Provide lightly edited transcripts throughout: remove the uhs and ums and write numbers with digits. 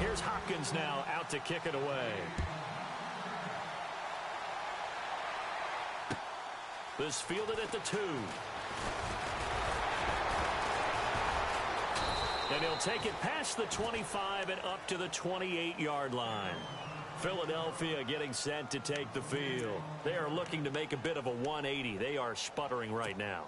Here's Hopkins now out to kick it away. This fielded at the 2. And he'll take it past the 25 and up to the 28-yard line. Philadelphia getting set to take the field. They are looking to make a bit of a 180. They are sputtering right now.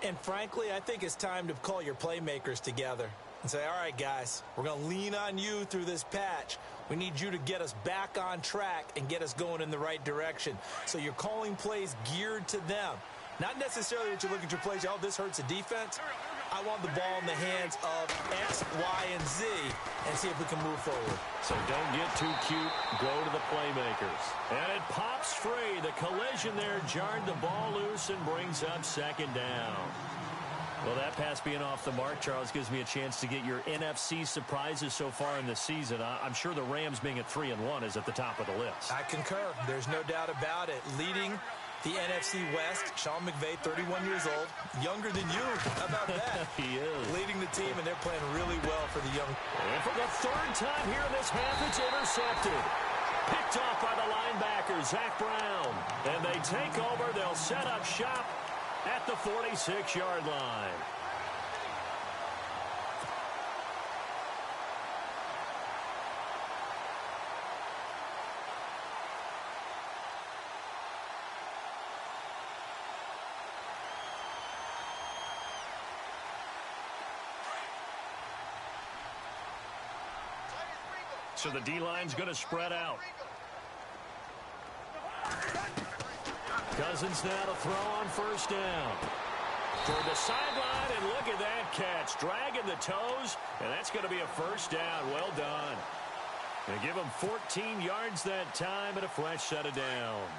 And frankly, I think it's time to call your playmakers together and say, all right, guys, we're going to lean on you through this patch. We need you to get us back on track and get us going in the right direction. So you're calling plays geared to them. Not necessarily what you look at your plays, oh, this hurts the defense. I want the ball in the hands of X, Y, and Z and see if we can move forward. So don't get too cute. Go to the playmakers. And it pops free. The collision there jarred the ball loose and brings up second down. Well, that pass being off the mark, Charles, gives me a chance to get your NFC surprises so far in the season. I'm sure the Rams being at 3-1 is at the top of the list. I concur. There's no doubt about it. Leading the NFC West, Sean McVay, 31 years old, younger than you. How about that? He is. Leading the team, and they're playing really well for the young. And for the third time here in this half, it's intercepted. Picked off by the linebacker, Zach Brown. And they take over. They'll set up shop at the 46-yard line. So the D-line's going to spread out. Cousins now to throw on first down. Toward the sideline, and look at that catch. Dragging the toes, and that's going to be a first down. Well done. They give him 14 yards that time and a fresh set of downs.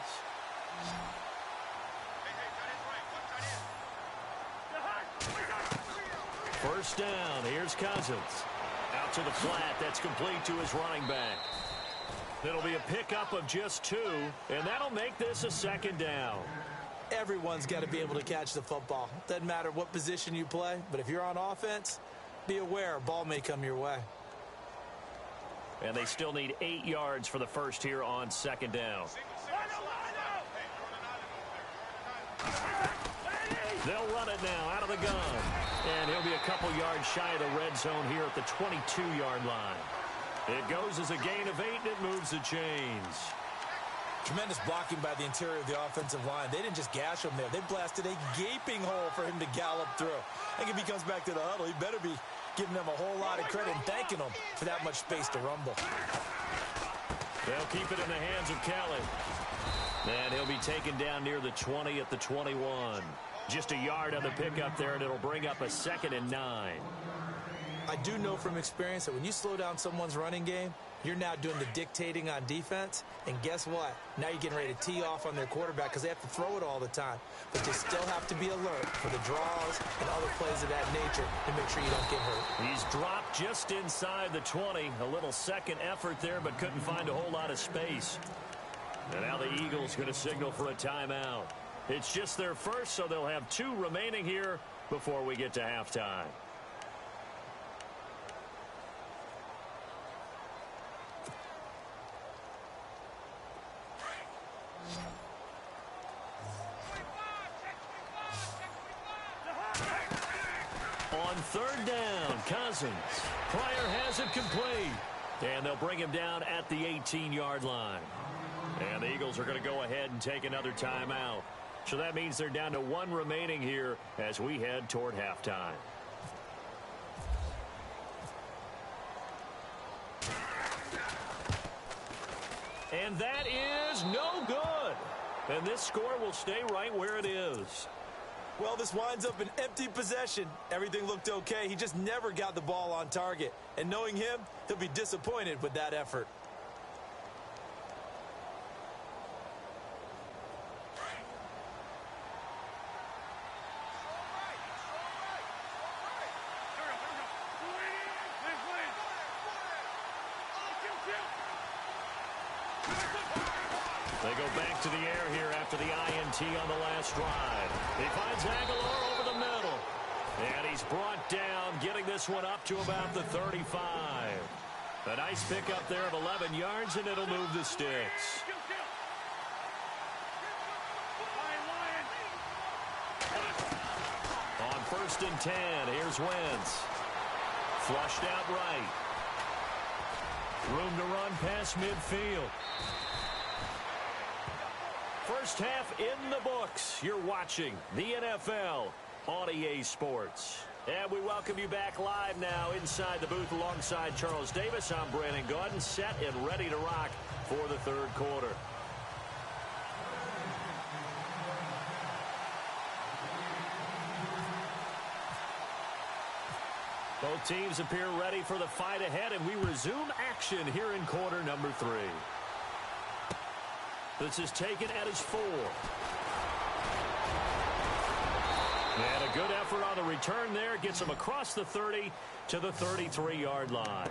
First down. Here's Cousins. Out to the flat. That's complete to his running back. It'll be a pickup of just 2, and that'll make this a second down. Everyone's got to be able to catch the football. Doesn't matter what position you play, but if you're on offense, be aware a ball may come your way. And they still need 8 yards for the first here on second down. They'll run it now out of the gun. And he'll be a couple yards shy of the red zone here at the 22-yard line. It goes as a gain of 8, and it moves the chains. Tremendous blocking by the interior of the offensive line. They didn't just gash him there. They blasted a gaping hole for him to gallop through. I think if he comes back to the huddle, he better be giving them a whole lot of credit and thanking them for that much space to rumble. They'll keep it in the hands of Kelly. And he'll be taken down near the 20 at the 21. Just a yard on the pickup there, and it'll bring up a 2nd and 9. I do know from experience that when you slow down someone's running game, you're now doing the dictating on defense. And guess what? Now you're getting ready to tee off on their quarterback because they have to throw it all the time. But they still have to be alert for the draws and other plays of that nature to make sure you don't get hurt. He's dropped just inside the 20. A little second effort there, but couldn't find a whole lot of space. And now the Eagles going to signal for a timeout. It's just their first, so they'll have 2 remaining here before we get to halftime. On third down, Cousins. Pryor has it complete. And they'll bring him down at the 18-yard line. And the Eagles are going to go ahead and take another timeout. So that means they're down to 1 remaining here as we head toward halftime. And that is no good. And this score will stay right where it is. Well, this winds up an empty possession. Everything looked okay. He just never got the ball on target. And knowing him, he'll be disappointed with that effort. They go back to the air here after the INT on the last drive. He finds Aguilar over the middle. And he's brought down, getting this one up to about the 35. A nice pickup there of 11 yards, and it'll move the sticks. On 1st and 10, here's Wentz. Flushed out right. Room to run past midfield. First half in the books. You're watching the NFL on EA Sports. And we welcome you back live now inside the booth alongside Charles Davis. I'm Brandon Gaudin, set and ready to rock for the third quarter. Both teams appear ready for the fight ahead, and we resume action here in quarter number 3. This is taken at his 4. And a good effort on the return there. Gets him across the 30 to the 33-yard line.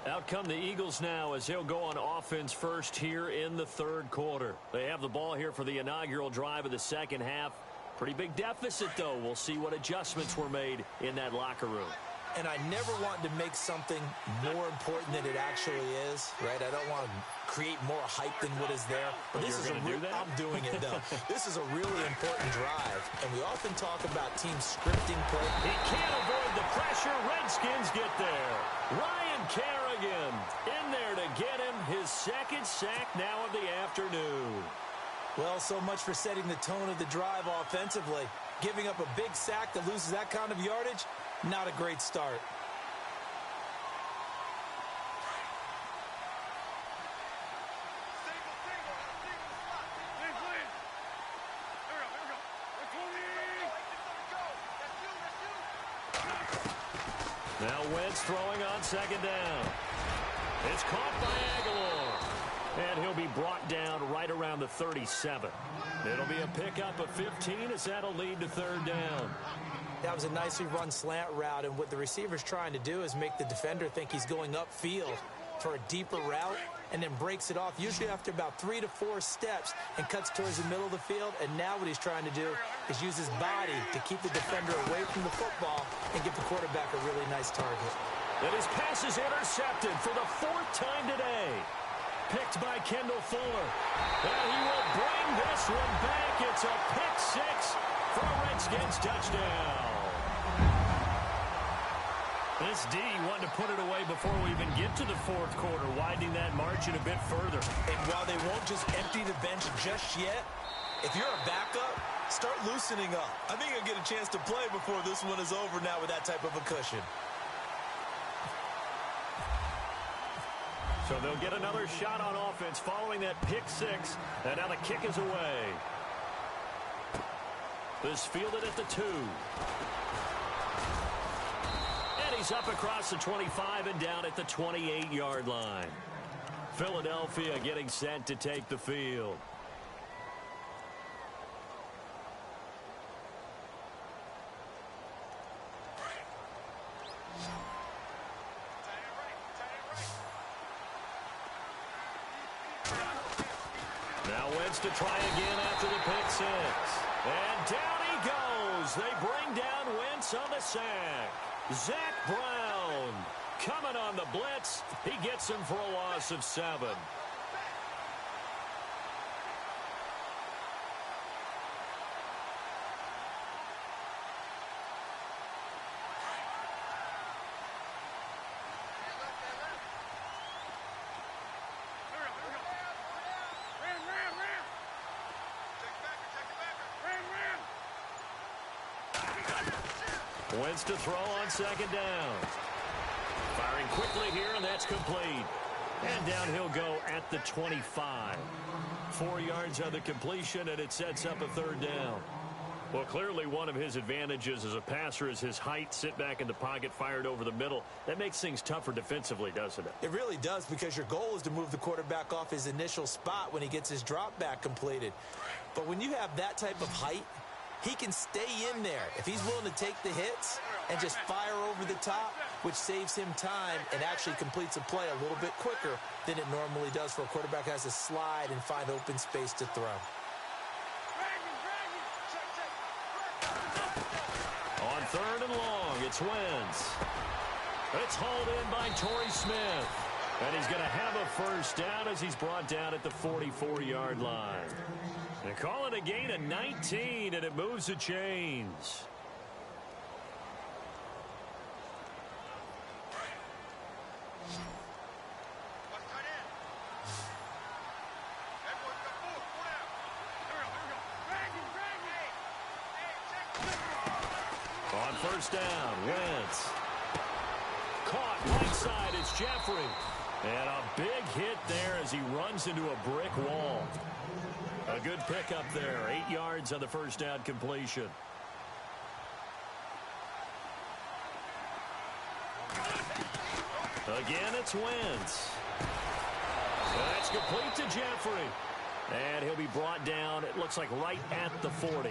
Out come the Eagles now as they'll go on offense first here in the third quarter. They have the ball here for the inaugural drive of the second half. Pretty big deficit, though. We'll see what adjustments were made in that locker room. And I never want to make something more important than it actually is, right? I don't want to create more hype than what is there. But this is I'm doing it, though. This is a really important drive, and we often talk about teams scripting play. He can't avoid the pressure. Redskins get there. Ryan Kerrigan in there to get him his second sack now of the afternoon. Well, so much for setting the tone of the drive offensively. Giving up a big sack that loses that kind of yardage, not a great start. Now Wentz throwing on second down. It's caught by Aguilar. And he'll be brought down right around the 37. It'll be a pickup of 15 as that'll lead to third down. That was a nicely run slant route, and what the receiver's trying to do is make the defender think he's going upfield for a deeper route and then breaks it off, usually after about 3 to 4 steps, and cuts towards the middle of the field. And now what he's trying to do is use his body to keep the defender away from the football and give the quarterback a really nice target. And his pass is intercepted for the 4th time today. Picked by Kendall Fuller. And he will bring this one back. It's a pick 6 for a Redskins touchdown. This D wanted to put it away before we even get to the fourth quarter, widening that margin a bit further. And while they won't just empty the bench just yet, if you're a backup, start loosening up. I think you'll get a chance to play before this one is over now with that type of a cushion. So they'll get another shot on offense following that pick 6, and now the kick is away. This fielded at the 2. And he's up across the 25 and down at the 28-yard line. Philadelphia getting set to take the field. Now Wentz to try again after the pick 6. And down he goes. They bring down Wentz on the sack. Zach Brown coming on the blitz. He gets him for a loss of 7. Wentz to throw on second down. Firing quickly here, and that's complete. And down he'll go at the 25. 4 yards on the completion, and it sets up a third down. Well, clearly one of his advantages as a passer is his height. Sit back in the pocket, fired over the middle. That makes things tougher defensively, doesn't it? It really does, because your goal is to move the quarterback off his initial spot when he gets his drop back completed. But when you have that type of height, he can stay in there if he's willing to take the hits and just fire over the top, which saves him time and actually completes a play a little bit quicker than it normally does for a quarterback who has to slide and find open space to throw. On third and long, it's Wentz. It's hauled in by Torrey Smith. And he's going to have a first down as he's brought down at the 44-yard line. They call it a gain of 19, and it moves the chains. On first down, Wentz. Caught right side, it's Jeffrey. And a big hit there as he runs into a brick wall. A good pickup there, 8 yards on the first down completion. Again, it's Wentz. That's complete to Jeffrey. And he'll be brought down, it looks like right at the 40.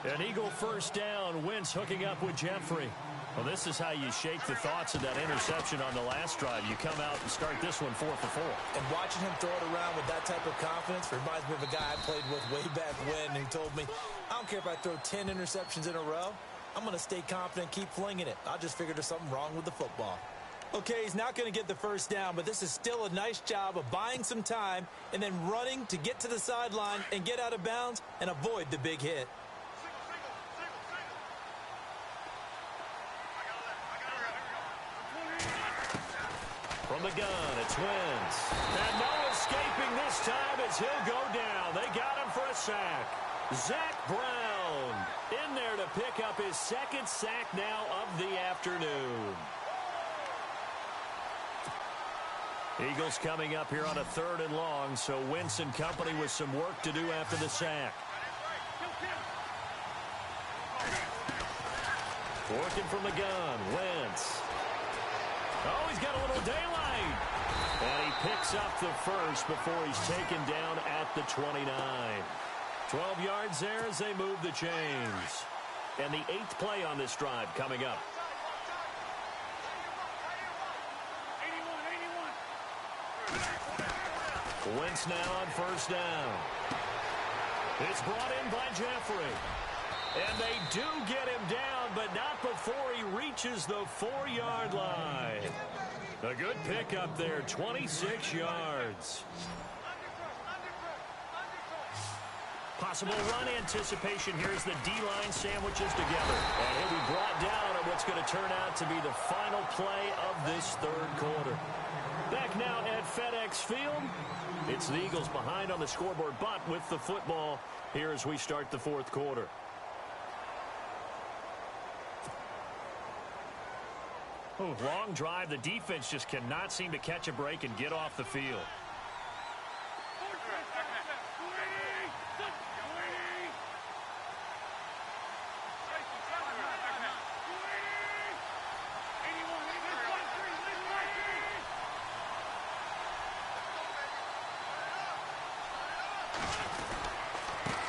An Eagle first down, Wentz hooking up with Jeffrey. Well, this is how you shake the thoughts of that interception on the last drive. You come out and start this one 4 for 4. And watching him throw it around with that type of confidence reminds me of a guy I played with way back when. He told me, I don't care if I throw 10 interceptions in a row. I'm going to stay confident, keep flinging it. I just figured there's something wrong with the football. Okay, he's not going to get the first down, but this is still a nice job of buying some time and then running to get to the sideline and get out of bounds and avoid the big hit. From the gun, it's Wentz. And no escaping this time as he'll go down. They got him for a sack. Zach Brown in there to pick up his second sack now of the afternoon. Eagles coming up here on a 3rd and long, so Wentz and company with some work to do after the sack. Working from the gun, Wentz. Oh, he's got a little daylight. And he picks up the first before he's taken down at the 29. 12 yards there as they move the chains. And the 8th play on this drive coming up. Wentz now on first down. It's brought in by Jeffrey. And they do get him down, but not before he reaches the 4-yard line. A good pickup there, 26 yards. Possible run anticipation here as the D-line sandwiches together. And he'll be brought down on what's going to turn out to be the final play of this 3rd quarter. Back now at FedEx Field. It's the Eagles behind on the scoreboard, but with the football here as we start the 4th quarter. Long drive. The defense just cannot seem to catch a break and get off the field.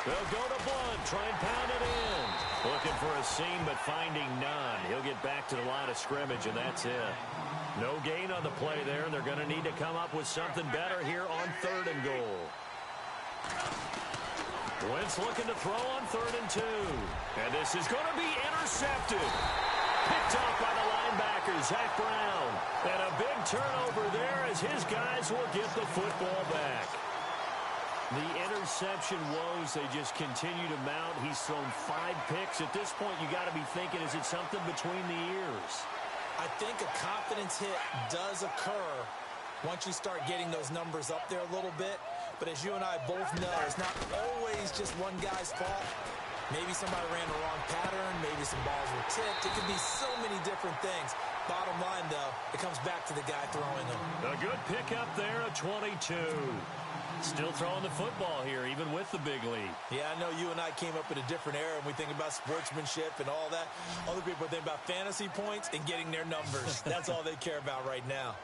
They'll go to Blunt, try and pound it in. Looking for a seam, but finding none. He'll get back to the line of scrimmage, and that's it. No gain on the play there, and they're going to need to come up with something better here on 3rd and goal. Wentz looking to throw on 3rd and 2. And this is going to be intercepted. Picked off by the linebacker, Zach Brown. And a big turnover there as his guys will get the football back. The interception woes, they just continue to mount. He's thrown 5 picks. At this point, you got to be thinking, is it something between the ears? I think a confidence hit does occur once you start getting those numbers up there a little bit. But as you and I both know, it's not always just one guy's fault. Maybe somebody ran the wrong pattern. Maybe some balls were tipped. It could be so many different things. Bottom line, though, it comes back to the guy throwing them. A good pickup there, a 22. Still throwing the football here, even with the big lead. Yeah, I know you and I came up in a different era, and we think about sportsmanship and all that. Other people think about fantasy points and getting their numbers. That's all they care about right now.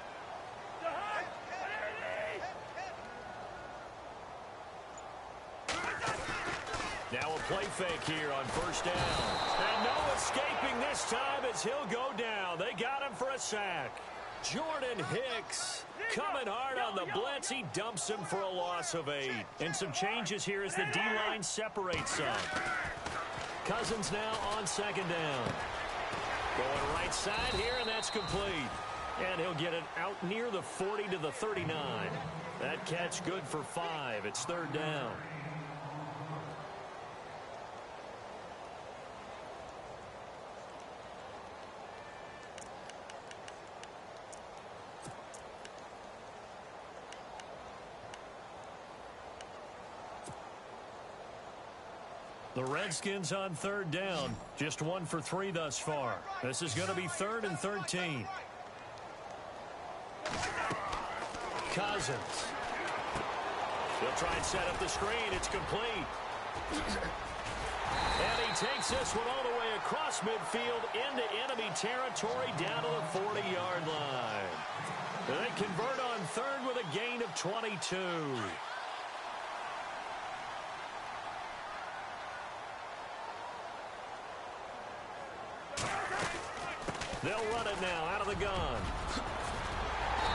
Now a play fake here on first down. And no escaping this time as he'll go down. They got him for a sack. Jordan Hicks coming hard on the blitz. He dumps him for a loss of 8. And some changes here as the D-line separates some. Cousins now on second down. Going right side here, and that's complete. And he'll get it out near the 40 to the 39. That catch good for 5. It's third down. The Redskins on third down. Just 1 for 3 thus far. This is going to be 3rd and 13. Cousins. He'll try and set up the screen. It's complete. And he takes this one all the way across midfield into enemy territory down to the 40-yard line. They convert on third with a gain of 22. They'll run it now out of the gun.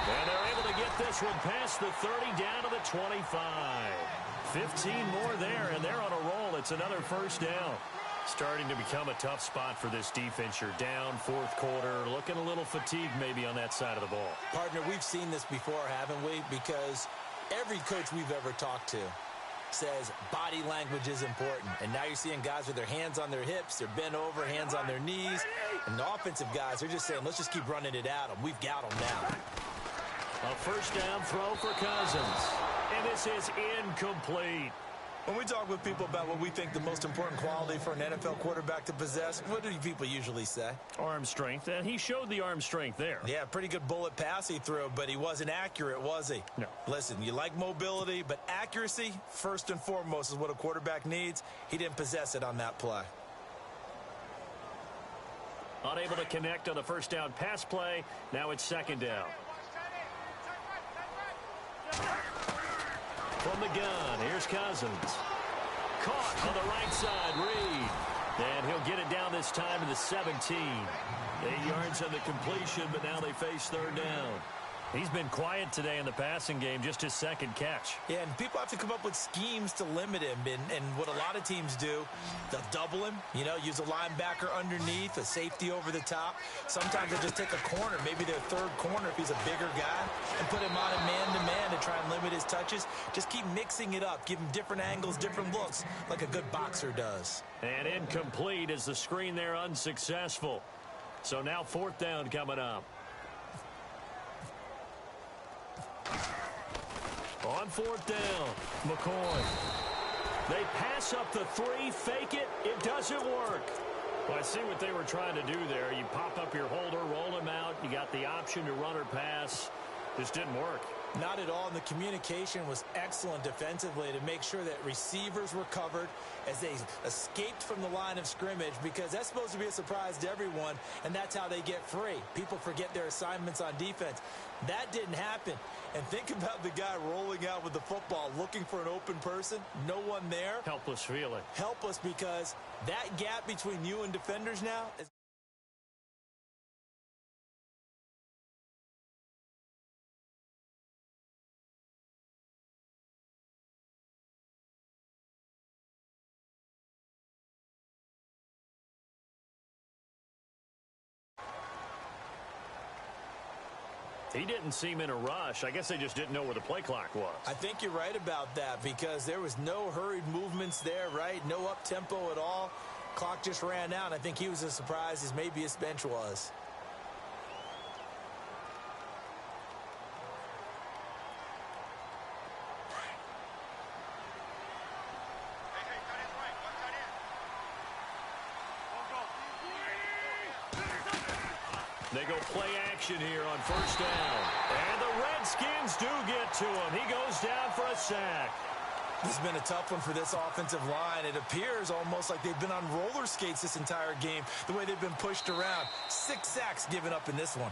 And they're able to get this one past the 30 down to the 25. 15 more there, and they're on a roll. It's another first down. Starting to become a tough spot for this defense. You're down fourth quarter, looking a little fatigued maybe on that side of the ball. Partner, we've seen this before, haven't we? Because every coach we've ever talked to says body language is important. And now you're seeing guys with their hands on their hips, they're bent over, hands on their knees. And the offensive guys, they're just saying, let's just keep running it at them. We've got them now. A first down throw for Cousins. And this is incomplete. When we talk with people about what we think the most important quality for an NFL quarterback to possess, what do people usually say? Arm strength, and he showed the arm strength there. Yeah, pretty good bullet pass he threw, but he wasn't accurate, was he? No. Listen, you like mobility, but accuracy, first and foremost, is what a quarterback needs. He didn't possess it on that play. Unable to connect on the first down pass play. Now it's second down. From the gun, here's Cousins. Caught on the right side, Reed. And he'll get it down this time to the 17. 8 yards on the completion, but now they face third down. He's been quiet today in the passing game, just his second catch. Yeah, and people have to come up with schemes to limit him. And what a lot of teams do, they'll double him, use a linebacker underneath, a safety over the top. Sometimes they just take a corner, maybe their third corner if he's a bigger guy, and put him on a man-to-man to try and limit his touches. Just keep mixing it up. Give him different angles, different looks, like a good boxer does. And incomplete as the screen there unsuccessful. So now fourth down coming up. On fourth down, McCoy. They pass up the 3, fake it. It doesn't work. Well, I see what they were trying to do there. You pop up your holder, roll him out. You got the option to run or pass. Just didn't work. Not at all, and the communication was excellent defensively to make sure that receivers were covered as they escaped from the line of scrimmage, because that's supposed to be a surprise to everyone, and that's how they get free. People forget their assignments on defense. That didn't happen. And think about the guy rolling out with the football, looking for an open person, no one there. Helpless feeling. Helpless, because that gap between you and defenders now is... He didn't seem in a rush. I guess they just didn't know where the play clock was. I think you're right about that, because there was no hurried movements there, right? No up-tempo at all. Clock just ran out, and I think he was as surprised as maybe his bench was. They go play action here on first down. And the Redskins do get to him. He goes down for a sack. This has been a tough one for this offensive line. It appears almost like they've been on roller skates this entire game, the way they've been pushed around. 6 sacks given up in this one.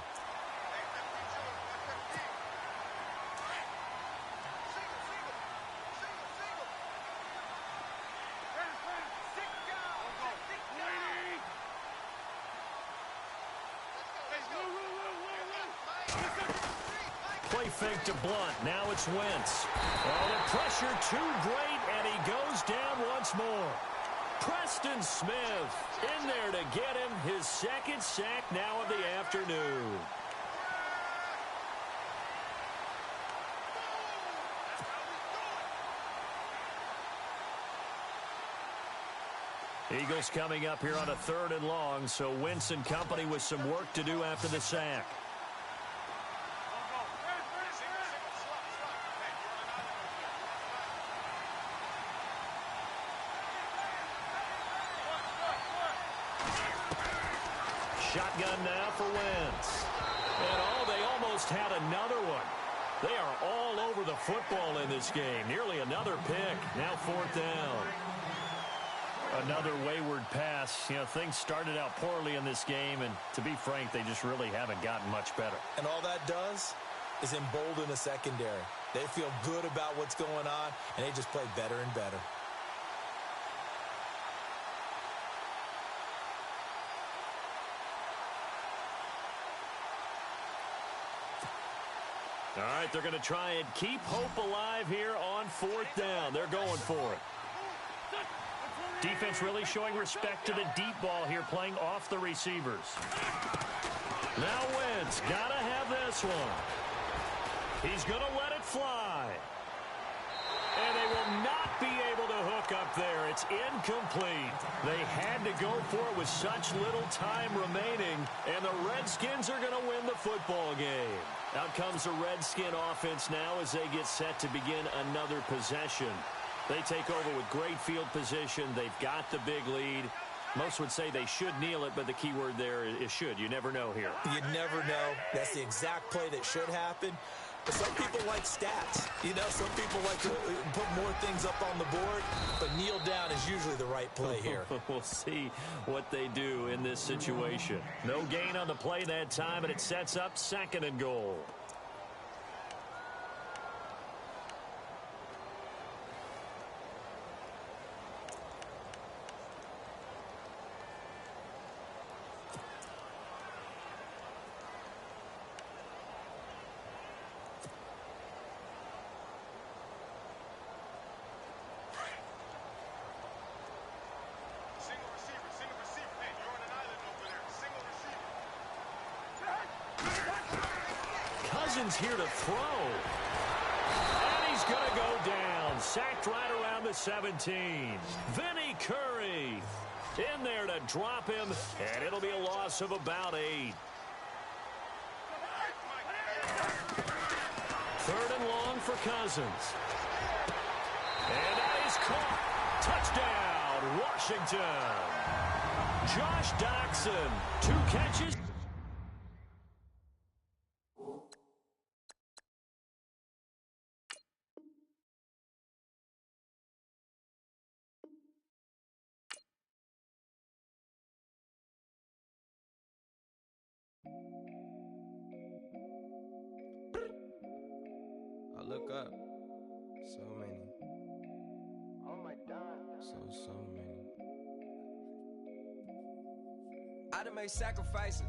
Play fake to Blunt. Now it's Wentz. Oh, the pressure too great, and he goes down once more. Preston Smith in there to get him his second sack now of the afternoon. Eagles coming up here on a 3rd and long, so Wentz and company with some work to do after the sack. Shotgun now for Wentz. And they almost had another one. They are all over the football in this game. Nearly another pick. Now 4th down. Another wayward pass. You know, things started out poorly in this game, and to be frank, they just really haven't gotten much better. And all that does is embolden the secondary. They feel good about what's going on, and they just play better and better. All right, they're going to try and keep hope alive here on 4th down. They're going for it. Defense really showing respect to the deep ball here, playing off the receivers. Now Wentz, got to have this one. He's going to let it fly. And they will not be able to hook up there. It's incomplete. They had to go for it with such little time remaining, and the Redskins are going to win the football game. Out comes the Redskin offense now as they get set to begin another possession. They take over with great field position. They've got the big lead. Most would say they should kneel it, but the key word there is should. You never know here. You never know. That's the exact play that should happen. But some people like stats. You know, some people like to put more things up on the board, but kneel down is usually the right play here. We'll see what they do in this situation. No gain on the play that time, and it sets up 2nd and goal. Here to throw. And he's going to go down. Sacked right around the 17. Vinny Curry in there to drop him, and it'll be a loss of about 8. 3rd and long for Cousins. And that is caught. Touchdown, Washington. Josh Doxson, 2 catches. I look up. So many. Oh my God. So many. I done made sacrifices.